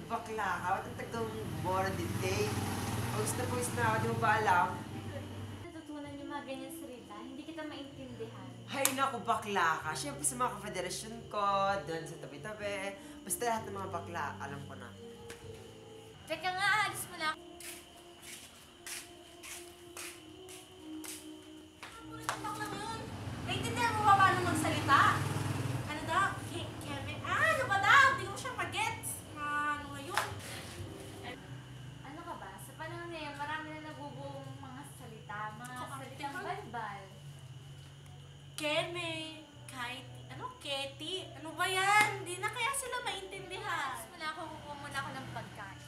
bakla ka. Ba't ang tagang bumora din, day? Pawis na ako, di mo ba alam? Natutunan yung mga ganyan salita, hindi kita maintindihan. Hay naku, bakla ka. Siyempre sa mga ka-federasyon ko, doon sa tabi-tabi. Basta lahat ng mga bakla, alam ko na. Teka nga, alis mo na. Bakla mo yun. Naintindihan mo ba paano magsalita? Ano daw? Kevin? Ano ba daw? Hindi ko siya mag-gets. Ano nga yun? Ano ka ba? Sa panahon na yan, marami na nabubuong mga salita, mga salitang Teka. balbal. Keme, kahit, Keti? Ano ba yan? Hindi na kaya sila maintindihan. Alis mo na ako, kukuha muna ako ng pagkain.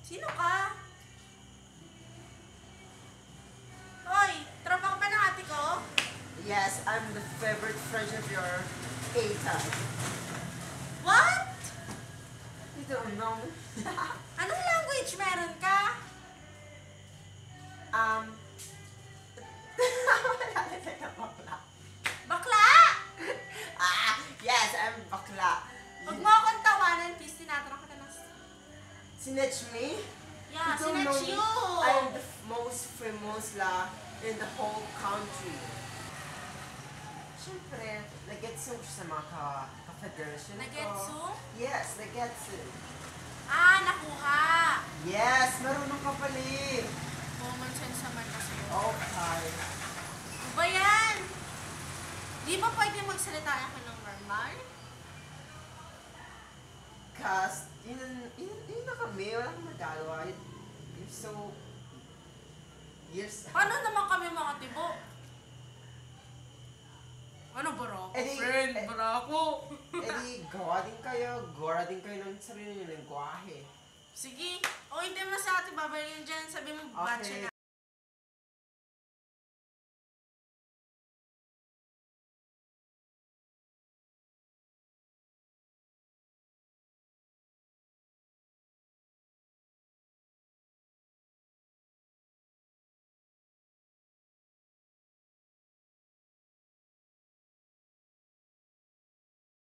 Sino ka? Hoy, tropa ka ba ng ate ko? Yes, I'm the favorite friend of your A-type. What? You don't know me? Anong language meron ka? Wala na tayo bakla. Bakla! Yes, I'm bakla. Huwag mo akong tawanan, please. Tinatanong kita ng... Snitch me? Yeah, You don't know sinatch me? you. I am the most famous in the whole country. Siyempre, nag-getso siya sa mga ka-federation ko. Nagetsu? Yes, nag-getso. Nakuha. Yes, marunong ka pala eh. Common sense naman kasi. Okay. Ano ba yan? Di ba pwede magsalita ka ng normal? Cause, yun na kami. Wala kang magagawa. You're so... Paano naman kami makatibo? Ano, bro? Friend, brako. Gawa din kayo ng sarili niyo lengguwahe. Sige. O, hindi mo sa ate babayin dyan. Sabi mo, batch Okay. na.